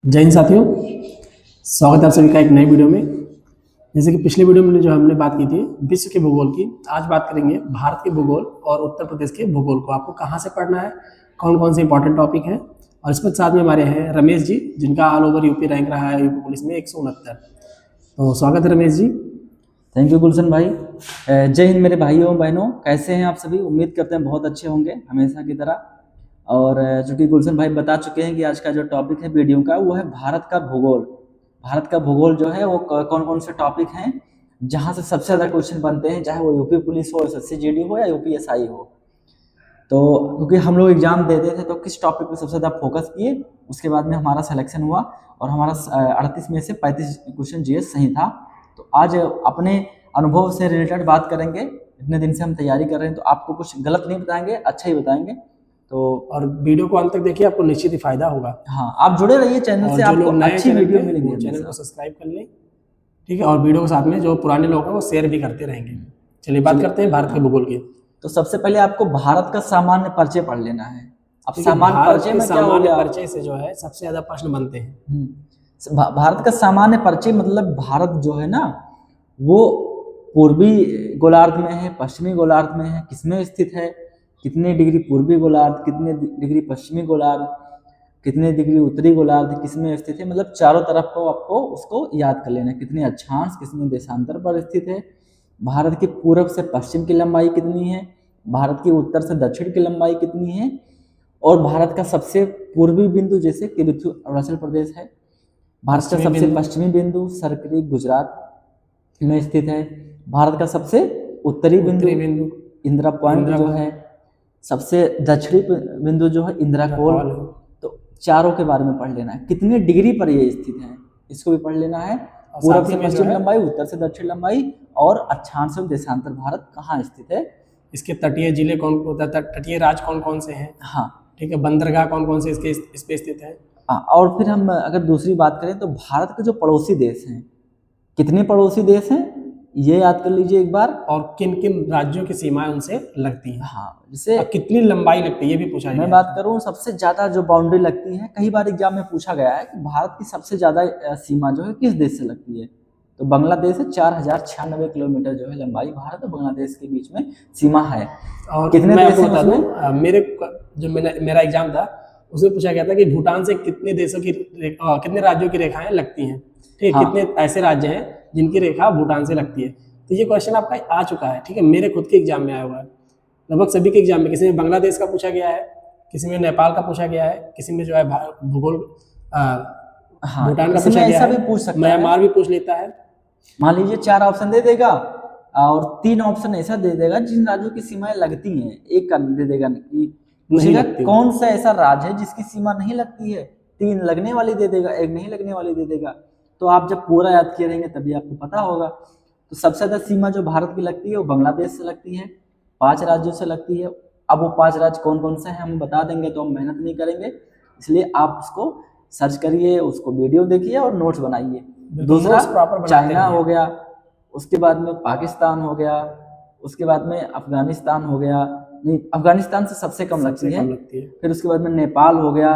जय हिंद साथियों, स्वागत है आप सभी का एक नई वीडियो में। जैसे कि पिछले वीडियो में जो हमने बात की थी विश्व के भूगोल की, आज बात करेंगे भारत के भूगोल और उत्तर प्रदेश के भूगोल को आपको कहाँ से पढ़ना है, कौन कौन से इंपॉर्टेंट टॉपिक हैं। और इस पर साथ में हमारे हैं रमेश जी, जिनका ऑल ओवर यूपी रैंक रहा है यूपी पुलिस में 169। तो स्वागत है रमेश जी। थैंक यू गुलशन भाई। जय हिंद मेरे भाइयों बहनों, कैसे हैं आप सभी? उम्मीद करते हैं बहुत अच्छे होंगे हमेशा की तरह। और चूंकि गुलशन भाई बता चुके हैं कि आज का जो टॉपिक है वीडियो का वो है भारत का भूगोल। भारत का भूगोल जो है वो कौन कौन से टॉपिक हैं जहां से सबसे ज़्यादा क्वेश्चन बनते हैं, चाहे वो यूपी पुलिस हो, एसएससी जीडी हो या यूपीएसआई हो। तो क्योंकि हम लोग एग्जाम देते थे तो किस टॉपिक पे सबसे ज़्यादा फोकस किए, उसके बाद में हमारा सिलेक्शन हुआ और हमारा 38 में से 35 क्वेश्चन जीएस सही था। तो आज अपने अनुभव से रिलेटेड बात करेंगे। इतने दिन से हम तैयारी कर रहे हैं तो आपको कुछ गलत नहीं बताएंगे, अच्छा ही बताएंगे। तो और वीडियो को अंत तक देखिए, आपको निश्चित ही फायदा होगा। हाँ, आप जुड़े रहिए चैनल और से, जो लोग आपको नए अच्छी चैनल वीडियो पे मिलेंगी। वो चैनल को सब्सक्राइब कर लें, ठीक है। और वीडियो के साथ में जो पुराने लोग हैं वो शेयर भी करते रहेंगे। चलिए बात करते हैं भारत के भूगोल की। तो सबसे पहले आपको भारत का सामान्य परिचय पढ़ लेना है। अब ठीक है, सामान्य भारत परिचय के में क्या हो सामान्य गया? परिचय से जो है सबसे ज्यादा प्रश्न बनते हैं। भारत का सामान्य परिचय मतलब भारत जो है ना वो पूर्वी गोलार्ध में है, पश्चिमी गोलार्ध में है, किसमें स्थित है, कितने डिग्री पूर्वी गोलार्ध, कितने डिग्री पश्चिमी गोलार्ध, कितने डिग्री उत्तरी गोलार्ध किसमें स्थित है, मतलब चारों तरफ को आपको उसको याद कर लेना है। कितने अक्षांश कितने देशांतर पर स्थित है, भारत के पूर्व से पश्चिम की लंबाई कितनी है, भारत की उत्तर से दक्षिण की लंबाई कितनी है, और भारत का सबसे पूर्वी बिंदु जैसे कि अरुणाचल प्रदेश है, भारत का सबसे पश्चिमी बिंदु सरकरी गुजरात में स्थित है, भारत का सबसे उत्तरी बिंदु इंदिरा पॉइंट जो है, सबसे दक्षिणी बिंदु जो है इंदिरा कोल। तो चारों के बारे में पढ़ लेना है। कितने डिग्री पर ये स्थित है इसको भी पढ़ लेना है। पूर्व से पश्चिम लंबाई, उत्तर से दक्षिण लंबाई, और अक्षांश और देशांतर भारत कहाँ स्थित है, इसके तटीय जिले कौन, तटीय राज्य कौन कौन से हैं, हाँ ठीक है, बंदरगाह कौन कौन से इसके इस पे स्थित है। और फिर हम अगर दूसरी बात करें तो भारत के जो पड़ोसी देश हैं, कितने पड़ोसी देश हैं ये याद कर लीजिए एक बार, और किन किन राज्यों की सीमाएं उनसे लगती हैं। हाँ, जैसे कितनी लंबाई लगती है ये भी पूछा गया। मैं बात करूं सबसे ज्यादा जो बाउंड्री लगती है, कई बार एग्जाम में पूछा गया है कि भारत की सबसे ज्यादा सीमा जो है किस देश से लगती है, तो बांग्लादेश है। 4096 किलोमीटर जो है लंबाई भारत और बांग्लादेश के बीच में सीमा है। और कितने मैं देश आपको बता हैं? मेरा एग्जाम था उसमें पूछा गया था कि भूटान से कितने देशों की कितने राज्यों की रेखाएं लगती हैं, ठीक है। कितने ऐसे राज्य हैं जिनकी रेखा भूटान से लगती है। तो ये क्वेश्चन आपका आ चुका है, ठीक है, मेरे खुद के एग्जाम में आया हुआ है, लगभग सभी के एग्जाम में। किसी में बांग्लादेश का पूछा गया है, किसी में नेपाल का पूछा गया है, किसी में जो है भूगोल भूटान का पूछा गया है, म्यांमार भी पूछ लेता है। मान लीजिए 4 ऑप्शन दे देगा और 3 ऑप्शन ऐसा दे देगा जिन राज्यों की सीमाएं लगती हैं, एक का दे देगा कि पूछेगा कौन सा ऐसा राज्य है जिसकी सीमा नहीं लगती है, 3 लगने वाली दे देगा, 1 नहीं लगने वाली दे देगा। तो आप जब पूरा याद किए रहेंगे तभी आपको पता होगा। तो सबसे ज्यादा सीमा जो भारत की लगती है वो बांग्लादेश से लगती है, 5 राज्यों से लगती है। अब वो 5 राज्य कौन कौन से हैं हम बता देंगे तो हम मेहनत नहीं करेंगे, इसलिए आप उसको सर्च करिए, उसको वीडियो देखिए और नोट्स बनाइए। दूसरा चाइना हो गया, उसके बाद में पाकिस्तान हो गया, उसके बाद में अफगानिस्तान हो गया, नहीं अफगानिस्तान से सबसे कम लगती है। फिर उसके बाद में नेपाल हो गया,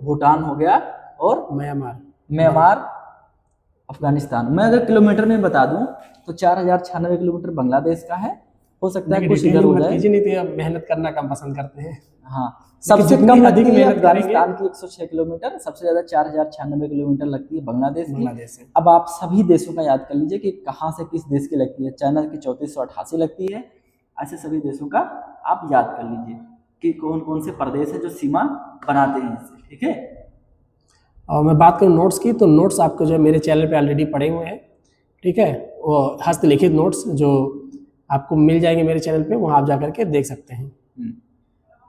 भूटान हो गया, और म्यांमार अफगानिस्तान। मैं अगर किलोमीटर में बता दूं तो 4096 किलोमीटर बांग्लादेश का है। हो सकता है कुछ इधर हो जाए, नहीं तो मेहनत करना कम पसंद करते हैं। हाँ, सबसे कम लगती है अफगानिस्तान की 106 किलोमीटर, सबसे ज्यादा 4096 किलोमीटर लगती है बांग्लादेश की। अब आप सभी देशों का याद कर लीजिए कि कहाँ से किस देश की लगती है। चाइना की 3488 लगती है। ऐसे सभी देशों का आप याद कर लीजिए कि कौन कौन से प्रदेश है जो सीमा बनाते हैं, ठीक है। और मैं बात करूँ नोट्स की, तो नोट्स आपको जो है मेरे चैनल पे ऑलरेडी पड़े हुए हैं, ठीक है, वो हस्तलिखित नोट्स जो आपको मिल जाएंगे मेरे चैनल पे, वहाँ आप जा करके देख सकते हैं।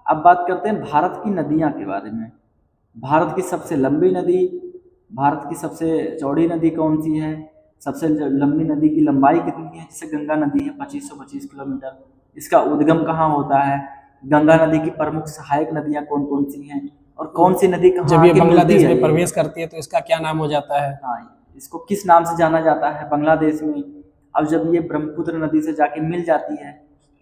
अब बात करते हैं भारत की नदियाँ के बारे में। भारत की सबसे लंबी नदी, भारत की सबसे चौड़ी नदी कौन सी है, सबसे लंबी नदी की लंबाई कितनी है, जैसे गंगा नदी है 2525 किलोमीटर। इसका उद्गम कहाँ होता है, गंगा नदी की प्रमुख सहायक नदियाँ कौन कौन सी हैं, और कौन सी नदी कहाँ जब ये बांग्लादेश में प्रवेश करती है तो इसका क्या नाम हो जाता है। हाँ, इसको किस नाम से जाना जाता है बांग्लादेश में। अब जब ये ब्रह्मपुत्र नदी से जाके मिल जाती है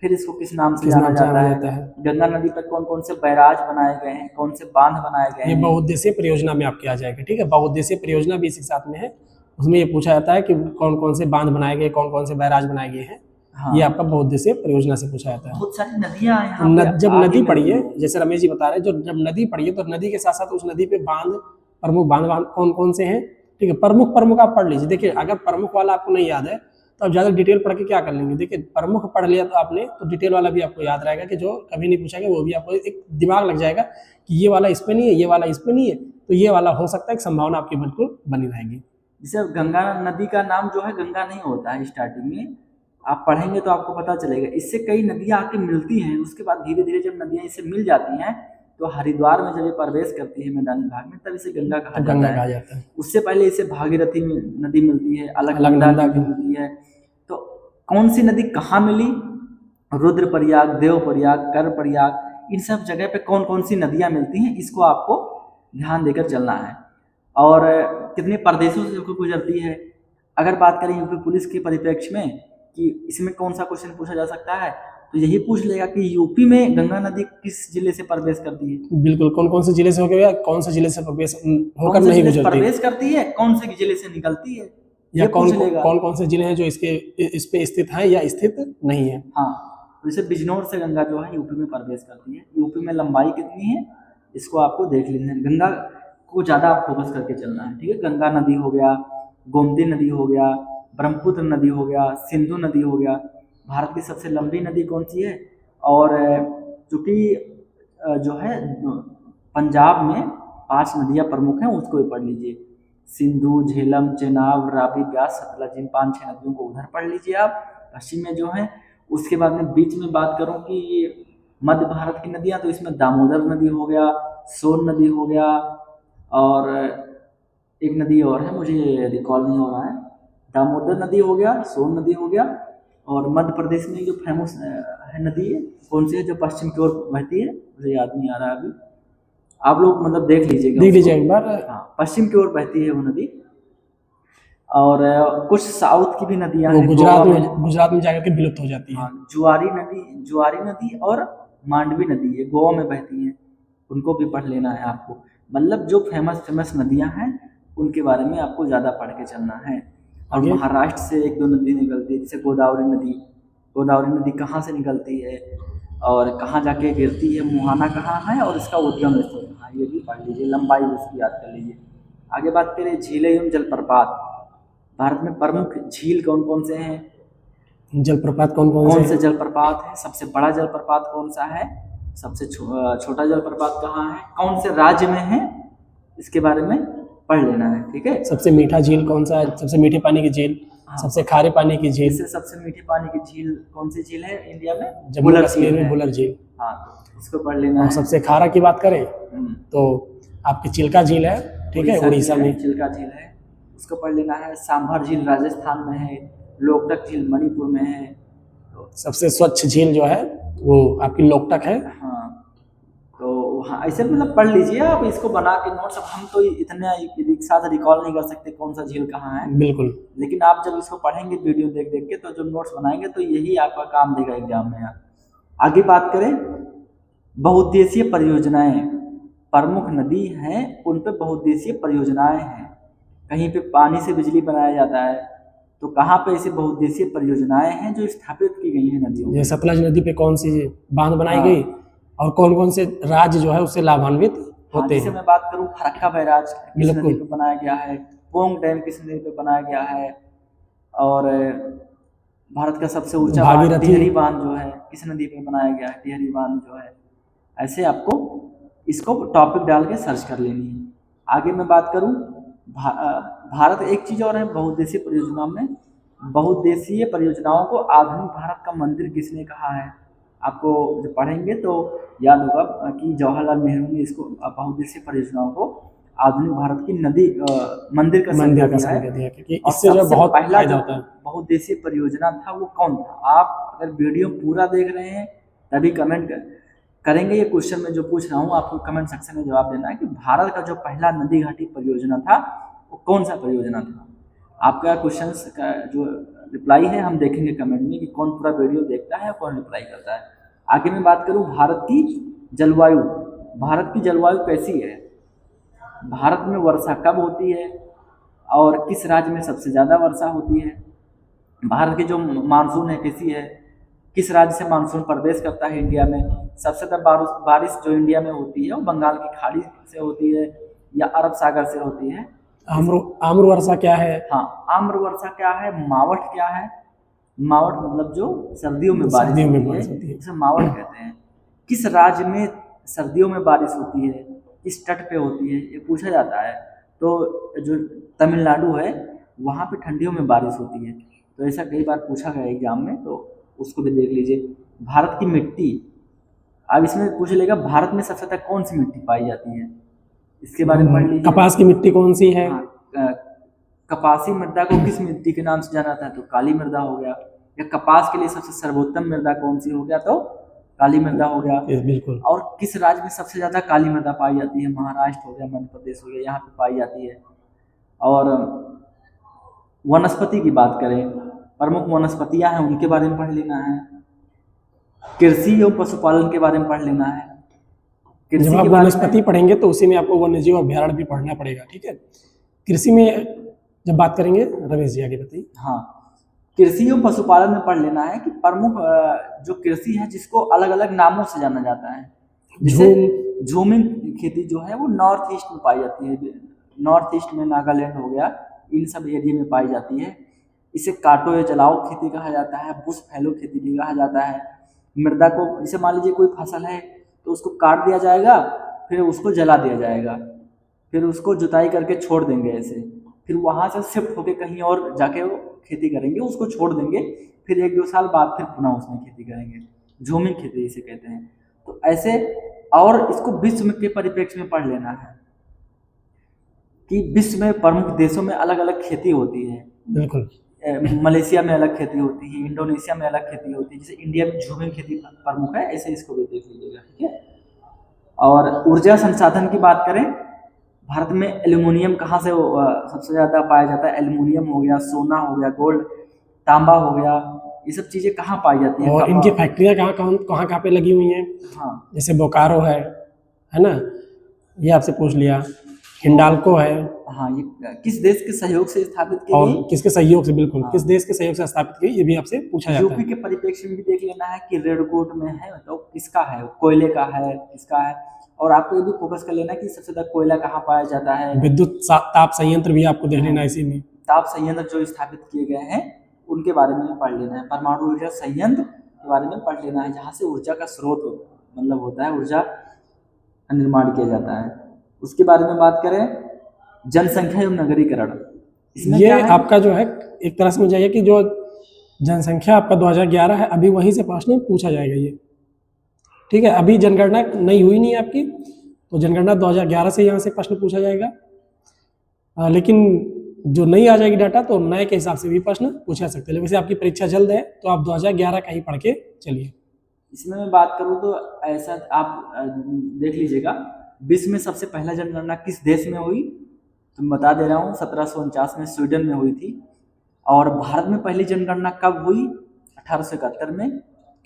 फिर इसको किस नाम से किस जाना नाम से जाता जाना है? जाता है? गंगा नदी पर कौन कौन से बैराज बनाए गए हैं, कौन से बांध बनाए गए ये हैं? बहुउद्देशीय परियोजना में आपके आ जाएगा, ठीक है। बहुउद्देशीय परियोजना भी इसी के साथ में है, उसमें ये पूछा जाता है कि कौन कौन से बांध बनाए गए, कौन कौन से बैराज बनाए गए हैं। हाँ, ये आपका बहुउद्देशीय परियोजना से पूछा जाता है। बहुत सारी नदियां यहाँ पे जब आगे नदी पड़ी मिलती है, हैं। जैसे रमेश जी बता रहे हैं, जो जब नदी पड़ी है तो नदी के साथ साथ उस नदी पे बांध, प्रमुख बांध कौन कौन से हैं, ठीक है। प्रमुख आप पढ़ लीजिए। देखिए, अगर प्रमुख वाला आपको नहीं याद है तो आप ज़्यादा डिटेल पढ़ के क्या कर लेंगे। देखिए, प्रमुख पढ़ लिया तो आपने, तो डिटेल वाला भी आपको याद रहेगा, कि जो कभी नहीं पूछा गया वो भी आपको एक दिमाग लग जाएगा कि ये वाला इस पे नहीं है, ये वाला इस पे नहीं है, तो ये वाला हो सकता है, एक संभावना आपकी बिल्कुल बनी रहेगी। जैसे गंगा नदी का नाम जो है गंगा नहीं होता है स्टार्टिंग में, आप पढ़ेंगे तो आपको पता चलेगा। इससे कई नदियां आके मिलती हैं, उसके बाद धीरे धीरे जब नदियां इससे मिल जाती हैं तो हरिद्वार में जब ये प्रवेश करती है मैदानी भाग में, तब इसे गंगा कहा तो जाता गंगा है। कहा जाता है। उससे पहले इसे भागीरथी नदी मिलती है, अलकनंदा अलकनंदा नदी की। मिलती है। तो कौन सी नदी कहाँ मिली? रुद्रप्रयाग, देवप्रयाग, कर्णप्रयाग, इन सब जगह पे कौन कौन सी नदियां मिलती हैं, इसको आपको ध्यान देकर चलना है। और कितने प्रदेशों से होकर गुजरती है। अगर बात करें यूपी पुलिस के परिप्रेक्ष्य में कि इसमें कौन सा क्वेश्चन पूछा जा सकता है, तो यही पूछ लेगा कि यूपी में गंगा नदी किस जिले से प्रवेश करती है। बिल्कुल, कौन कौन से जिले से होकर, या कौन से जिले से प्रवेश होकर कौन से नहीं जिले से गुजरती, प्रवेश करती है, कौन से जिले से निकलती है, या ये कौन पूछ लेगा। कौन कौन से जिले हैं जो इसके इस पे स्थित हैं या स्थित नहीं है। हाँ, जैसे बिजनौर से गंगा जो है यूपी में प्रवेश करती है। यूपी में लंबाई कितनी है, इसको आपको देख लेना है। गंगा को ज़्यादा आप फोकस करके चलना है, ठीक है। गंगा नदी हो गया, गोमती नदी हो गया, ब्रह्मपुत्र नदी हो गया, सिंधु नदी हो गया। भारत की सबसे लंबी नदी कौन सी है? और चूँकि जो है पंजाब में 5 नदियाँ प्रमुख हैं, उसको भी पढ़ लीजिए। सिंधु, झेलम, चेनाब, रावी, ब्यास, सतलज, इन 5-6 नदियों को उधर पढ़ लीजिए आप, पश्चिम में जो है। उसके बाद में बीच में बात करूं कि मध्य भारत की नदियां, तो इसमें दामोदर नदी हो गया, सोन नदी हो गया, और एक नदी और है, मुझे रिकॉल नहीं हो रहा है। दामोदर नदी हो गया, सोन नदी हो गया, और मध्य प्रदेश में जो फेमस है नदी है, कौन सी है जो पश्चिम की ओर बहती है, मुझे याद नहीं आ रहा अभी। आप लोग मतलब देख लीजिएगा, देख लीजिए एक बार। हाँ, पश्चिम की ओर बहती है वो नदी। और कुछ साउथ की भी नदियां वो हैं, गुजरात में जाकर के विलुप्त हो जाती है। हाँ, जुआरी नदी और मांडवी नदी है, गोवा में बहती है, उनको भी पढ़ लेना है आपको। मतलब जो फेमस नदियां हैं उनके बारे में आपको ज़्यादा पढ़ के चलना है। और महाराष्ट्र से 1-2 नदी निकलती है, जैसे गोदावरी नदी कहाँ से निकलती है और कहाँ जाके गिरती है, मुहाना कहाँ है और इसका उद्गम स्थल कहाँ है, ये भी पढ़ लीजिए, लंबाई उसकी याद कर लीजिए। आगे बात करें झीलें एवं जलप्रपात। भारत में प्रमुख झील कौन कौन से हैं? जलप्रपात कौन कौन से जलप्रपात है? सबसे बड़ा जलप्रपात कौन सा है? सबसे छोटा जलप्रपात कहाँ है? कौन से राज्य में है? इसके बारे में पढ़ लेना है, ठीक है। सबसे मीठा झील कौन सा है? सबसे मीठे पानी की झील। हाँ। सबसे खारे पानी की झील। इससे सबसे मीठे पानी की झील कौन सी झील है इंडिया में? जम्मू कश्मीर में बुलर झील। हाँ, इसको पढ़ लेना है। सबसे खारा की बात करें तो आपकी चिल्का झील है, ठीक है, उड़ीसा में चिल्का झील है, उसको पढ़ लेना है। सांभर झील राजस्थान में है, लोकटक झील मणिपुर में है। तो सबसे स्वच्छ झील जो है वो आपकी लोकटक है। हाँ, तो हाँ, ऐसे मतलब पढ़ लीजिए आप, इसको बना के नोट्स। अब हम तो इतने एक साथ रिकॉल नहीं कर सकते कौन सा झील कहाँ है, बिल्कुल, लेकिन आप जब इसको पढ़ेंगे वीडियो देख देख के, तो जो नोट्स बनाएंगे तो यही आपका काम देगा एग्जाम में। आगे बात करें बहुउद्देशीय परियोजनाएं। प्रमुख नदी हैं उन पे बहुउद्देशीय परियोजनाएं हैं। कहीं पे पानी से बिजली बनाया जाता है, तो कहाँ पे ऐसी बहुउद्देशीय परियोजनाएं हैं जो स्थापित की गई हैं नदियों में? सतलज नदी पे कौन सी बांध बनाई गई और कौन कौन से राज्य जो है उससे लाभान्वित होते हैं? जैसे मैं बात करूँ, फरक्का बैराज किस नदी पे बनाया गया है, पोंग डैम किस नदी पे बनाया गया है, और भारत का सबसे ऊंचा बांध टिहरी बांध जो है किस नदी पे बनाया गया है, टिहरी बांध जो है। ऐसे आपको इसको टॉपिक डाल के सर्च कर लेनी है। आगे मैं बात करूँ, भारत एक चीज़ और है बहुउद्देशीय परियोजना में, बहुउद्देशीय परियोजनाओं को आधुनिक भारत का मंदिर किसने कहा है? आपको जब पढ़ेंगे तो याद होगा कि जवाहरलाल नेहरू ने इसको बहुउद्देशीय परियोजनाओं को आधुनिक भारत की मंदिर का संज्ञा दिया है। इससे जो बहुत फायदा होता है। बहुउद्देशीय परियोजना था वो कौन था? आप अगर वीडियो पूरा देख रहे हैं तभी कमेंट करेंगे। ये क्वेश्चन में जो पूछ रहा हूँ आपको कमेंट सेक्शन में जवाब देना है कि भारत का जो पहला नदी घाटी परियोजना था वो कौन सा परियोजना था। आपका क्वेश्चंस का जो रिप्लाई है हम देखेंगे कमेंट में कि कौन पूरा वीडियो देखता है और कौन रिप्लाई करता है। आगे मैं बात करूँ भारत की जलवायु। भारत की जलवायु कैसी है, भारत में वर्षा कब होती है और किस राज्य में सबसे ज़्यादा वर्षा होती है, भारत की जो मानसून है कैसी है, किस राज्य से मानसून प्रवेश करता है इंडिया में, सबसे ज़्यादा बारिश जो इंडिया में होती है वो बंगाल की खाड़ी से होती है या अरब सागर से होती है। आम्र वर्षा क्या है? हाँ, आम्र वर्षा क्या है, मावट क्या है, मावट मतलब जो सर्दियों में बारिश होती है उसे मावट कहते हैं। किस राज्य में सर्दियों में बारिश होती है, किस तट पे होती है, ये पूछा जाता है। तो जो तमिलनाडु है वहाँ पे ठंडियों में बारिश होती है, तो ऐसा कई बार पूछा गया एग्जाम में, तो उसको भी देख लीजिए। भारत की मिट्टी, अब इसमें पूछ लेगा भारत में सबसे ज़्यादा कौन सी मिट्टी पाई जाती है, इसके बारे में पढ़ लीजिए। कपास की मिट्टी कौन सी है? हाँ, कपासी मृदा को किस मिट्टी के नाम से जाना जाता है, तो काली मृदा हो गया। या कपास के लिए सबसे सर्वोत्तम मृदा कौन सी हो गया, तो काली मृदा हो गया। बिल्कुल। और किस राज्य में सबसे ज्यादा काली मृदा पाई जाती है, महाराष्ट्र हो गया, मध्य प्रदेश हो गया, यहाँ पे पाई जाती है। और वनस्पति की बात करें, प्रमुख वनस्पतियां हैं उनके बारे में पढ़ लेना है। कृषि एवं पशुपालन के बारे में पढ़ लेना है। जब आप वनस्पति पढ़ेंगे तो उसी में आपको वन्यजीव अभ्यारण्य भी पढ़ना पड़ेगा, ठीक है। कृषि में जब बात करेंगे, रमेश जी आगे बताइए। हाँ, कृषि एवं पशुपालन में पढ़ लेना है कि प्रमुख जो कृषि है जिसको अलग अलग नामों से जाना जाता है। जैसे झूमिंग खेती जो है वो नॉर्थ ईस्ट में पाई जाती है, नॉर्थ ईस्ट में नागालैंड हो गया, इन सब एरिया में पाई जाती है। इसे काटो या जलाओ खेती कहा जाता है, बुश फैलो खेती भी कहा जाता है। मृदा को, जैसे मान लीजिए कोई फसल है तो उसको काट दिया जाएगा, फिर उसको जला दिया जाएगा, फिर उसको जुताई करके छोड़ देंगे ऐसे, फिर वहाँ से शिफ्ट होके कहीं और जाके वो खेती करेंगे, उसको छोड़ देंगे, फिर 1-2 साल बाद फिर पुनः उसमें खेती करेंगे। झूमिंग खेती इसे कहते हैं। तो ऐसे, और इसको विश्व में के परिप्रेक्ष्य में पढ़ लेना है कि विश्व में प्रमुख देशों में अलग अलग खेती होती है। बिल्कुल। मलेशिया में अलग खेती होती है, इंडोनेशिया में अलग खेती होती है, जैसे इंडिया में झूमिंग खेती प्रमुख है, ऐसे इसको भी देख लीजिएगा, ठीक है। और ऊर्जा संसाधन की बात करें, भारत में एल्युमिनियम कहाँ से सबसे ज़्यादा पाया जाता है, एल्युमिनियम हो गया, सोना हो गया, गोल्ड, तांबा हो गया, ये सब चीज़ें कहाँ पाई जाती हैं, और इनकी फैक्ट्रियाँ कहाँ पे लगी हुई हैं। हाँ, जैसे बोकारो है ना, ये आपसे पूछ लिया। हिंडाल्को है। हाँ, ये किस देश के सहयोग से स्थापित की और गई, किसके सहयोग से, बिल्कुल। हाँ। किस देश के सहयोग से स्थापित की, ये भी आपसे पूछा जाता है। यूपी के परिप्रेक्ष्य में भी देख लेना है कि रेडकोट में है तो किसका है, कोयले का है, किसका है। और आपको ये भी फोकस कर लेना कि सबसे ज्यादा कोयला कहाँ पाया जाता है। विद्युत ताप संयंत्र भी आपको देख लेना इसी में। ताप संयंत्र जो स्थापित किए गए हैं उनके बारे में पढ़ लेना है। परमाणु ऊर्जा संयंत्र के बारे में पढ़ लेना है, जहाँ से ऊर्जा का स्रोत मतलब होता है, ऊर्जा का निर्माण किया जाता है। उसके बारे में बात करें, जनसंख्या एवं नगरीकरण, ये आपका जो है एक तरह से मुझे कि जो जनसंख्या आपका 2011 है, अभी वहीं से प्रश्न पूछा जाएगा ये, ठीक है। अभी जनगणना नहीं हुई नहीं आपकी, तो जनगणना 2011 से यहाँ से प्रश्न पूछा जाएगा। लेकिन जो नहीं आ जाएगी डाटा तो नए के हिसाब से भी प्रश्न पूछा सकते हैं। वैसे आपकी परीक्षा जल्द है तो आप 2011 का ही पढ़ के चलिए। इसमें मैं बात करूँ तो ऐसा आप देख लीजिएगा, विश्व में सबसे पहला जनगणना किस देश में हुई, तो मैं बता दे रहा हूँ 1749 में स्वीडन में हुई थी। और भारत में पहली जनगणना कब हुई, 1871 में।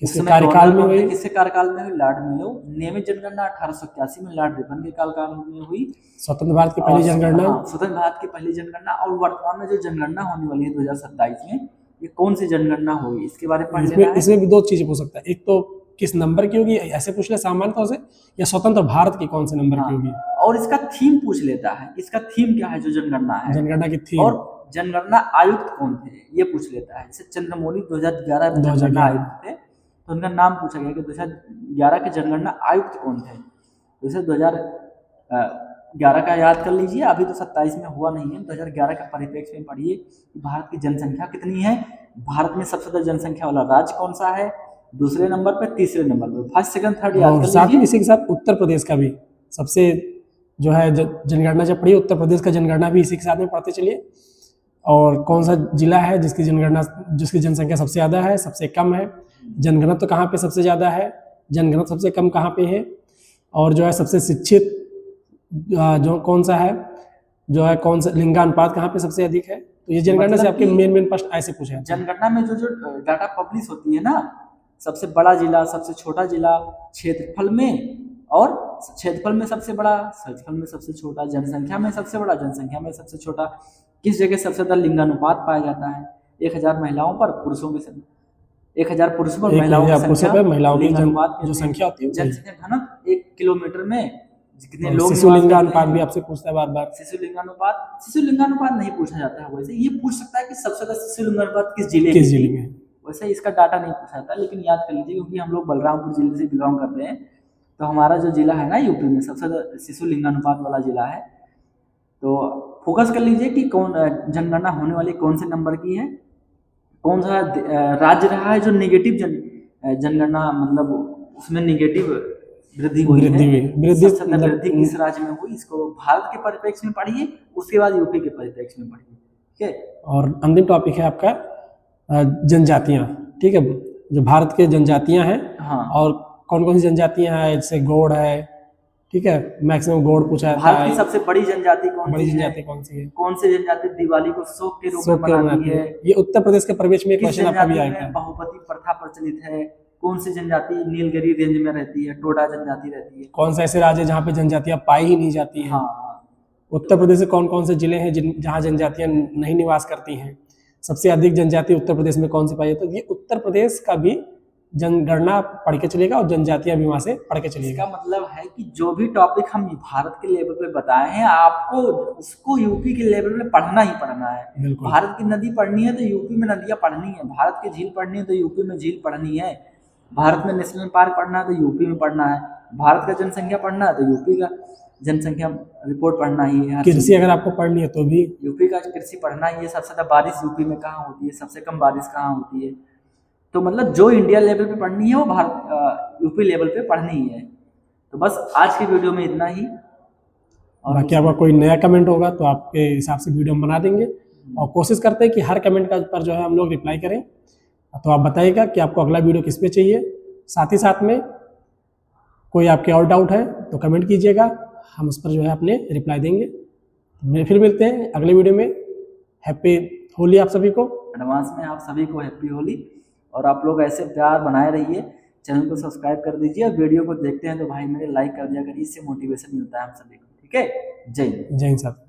किसके कार्यकाल में हुई, किसके कार्यकाल में हुई, लॉर्ड मेयो। नियमित जनगणना 1881 में लॉर्ड रिपन के कार्यकाल में हुई। स्वतंत्र भारत की पहली जनगणना, स्वतंत्र भारत की पहली जनगणना। और वर्तमान में जो जनगणना होने वाली है 2027 में, ये कौन सी जनगणना होगी, इसके बारे में पढ़ लेना है। इसमें भी 2 चीजें पूछ सकता है, एक तो किस नंबर की होगी, ऐसे पूछ ले सामान्य तौर से, या स्वतंत्र भारत की कौन से नंबर की होगी। और इसका थीम पूछ लेता है, इसका थीम क्या है जो जनगणना है, जनगणना की थीम। और जनगणना आयुक्त कौन थे ये पूछ लेता है। जैसे चंद्रमौली 2011 में जनगणना आयुक्त थे, तो उनका नाम पूछा गया कि 2011 के जनगणना आयुक्त कौन थे। जैसे 2011 का याद कर लीजिए, अभी तो 27 में हुआ नहीं है। 2011 का परिप्रेक्ष्य में पढ़िए कि भारत की जनसंख्या कितनी है, भारत में सबसे ज्यादा जनसंख्या वाला राज्य कौन सा है, दूसरे नंबर पे, तीसरे नंबर पे, फर्स्ट सेकंड थर्ड याद कर लीजिए। इसी के साथ उत्तर प्रदेश का भी सबसे जो है जनगणना जब पढ़िए, उत्तर प्रदेश का जनगणना भी इसी के साथ में पढ़ते चलिए। और कौन सा जिला है जिसकी जनसंख्या सबसे ज़्यादा है, सबसे कम है, जनघनत्व तो कहाँ पे सबसे ज़्यादा है, जनघनत्व सबसे कम कहाँ पे है, और जो है सबसे शिक्षित जो कौन सा है, जो है कौन सा लिंगानुपात कहाँ पे सबसे अधिक है, तो ये जनगणना से मतलब आपके कि मेन प्रश्न ऐसे पूछे जाते हैं। जनगणना में जो जो डाटा पब्लिश होती है ना, सबसे बड़ा जिला, सबसे छोटा जिला, क्षेत्रफल में और क्षेत्रफल में सबसे बड़ा, क्षेत्रफल में सबसे छोटा, जनसंख्या में सबसे बड़ा, जनसंख्या में सबसे छोटा, किस जगह सबसे ज्यादा लिंगानुपात पाया जाता है, 1000 महिलाओं पर पुरुषों की संख्या, 1000 पुरुषों पर महिलाओं की पुरुषों संख्या, पे महिलाओं की लिंगानुपात जो संख्या होती है वही। जनसंख्या घनत्व 1 किलोमीटर में कितने और लोग शिशु निवास करते लिंगानुपात भी हैं। आपसे पूछता है बार बार। शिशु लिंगानुपात नहीं पूछा जाता है, वैसे ये पूछ सकता है कि सबसे ज्यादा शिशु लिंगानुपात किस जिले किस में जिले थी। में है? वैसे इसका डाटा नहीं पूछा जाता, लेकिन याद कर लीजिए क्योंकि हम लोग बलरामपुर जिले से बिलोंग करते हैं, तो हमारा जो जिला है ना यूपी में सबसे ज्यादा शिशु लिंगानुपात वाला जिला है। तो फोकस कर लीजिए कि कौन जनगणना होने वाली कौन से नंबर की है, कौन सा राज्य रहा है जो नेगेटिव जनगणना, मतलब उसमें नेगेटिव वृद्धि हुई है। सबसे ज्यादा वृद्धि किस राज्य में हुई, इसको भारत के परिप्रेक्ष्य में पढ़िए, उसके बाद यूपी के परिप्रेक्ष्य में पढ़िए। ठीक है, और अंतिम टॉपिक है आपका जनजातियां। ठीक है, जो भारत के जनजातियां हैं, हाँ, और कौन कौन सी जनजातियां हैं, जैसे गौड़ है, ठीक है, मैक्सिमम गौड़ पूछा जाता भारत की है। सबसे बड़ी जनजाति कौन बड़ी सी है, जनजाति कौन सी है, कौन सी जनजाति दिवाली को शोक के रूप में शोक के रूप में मनाती आती है, ये उत्तर प्रदेश के प्रवेश में किस क्वेश्चन आपका भी जनजाति आएगा। में बहुपति प्रथा प्रचलित है, कौन सी जनजाति नीलगिरी रेंज में रहती है, टोडा जनजाति रहती है, कौन सा ऐसे राज्य है जहाँ पे जनजातियां पाई ही नहीं जाती हैं। हाँ, उत्तर प्रदेश से कौन कौन से जिले हैं जहाँ जनजातियां नहीं निवास करती हैं। सबसे अधिक जनजाति उत्तर प्रदेश में कौन सी पाई जाती है। तो ये उत्तर प्रदेश का भी जनगणना पढ़ के चलेगा और जनजातियां भी वहां से पढ़ के चलेगा। इसका मतलब है कि जो भी टॉपिक हम भारत के लेवल पे बताए हैं, आपको उसको यूपी के लेवल में पढ़ना ही पढ़ना है। बिल्कुल। भारत की नदी पढ़नी है तो यूपी में नदियाँ पढ़नी है, भारत की झील पढ़नी है तो यूपी में झील पढ़नी है, भारत में नेशनल पार्क पढ़ना है तो यूपी में पढ़ना है, भारत का जनसंख्या पढ़ना है तो यूपी का जनसंख्या रिपोर्ट पढ़ना ही है। कृषि अगर आपको पढ़नी है तो भी यूपी का कृषि पढ़ना ही है। सबसे ज्यादा बारिश यूपी में कहाँ होती है, सबसे कम बारिश कहाँ होती है, तो मतलब जो इंडिया लेवल पे पढ़नी है वो भारत यूपी लेवल पे पढ़नी ही है। तो बस आज की वीडियो में इतना ही, और बाकी आपका कोई नया कमेंट होगा तो आपके हिसाब से वीडियो हम बना देंगे, और कोशिश करते हैं कि हर कमेंट का पर जो है हम लोग रिप्लाई करें। तो आप बताइएगा कि आपको अगला वीडियो किस पे चाहिए। साथ ही साथ में कोई आपके और डाउट है तो कमेंट कीजिएगा, हम उस पर जो है अपने रिप्लाई देंगे। फिर मिलते हैं अगले वीडियो में। हैप्पी होली आप सभी को, एडवांस में आप सभी को हैप्पी होली। और आप लोग ऐसे प्यार बनाए रहिए, चैनल को सब्सक्राइब कर दीजिए, और वीडियो को देखते हैं तो भाई मेरे लाइक कर दिया करिए, इससे मोटिवेशन मिलता है हम सभी को। ठीक है, जय हिंद। जय हिंद साहब।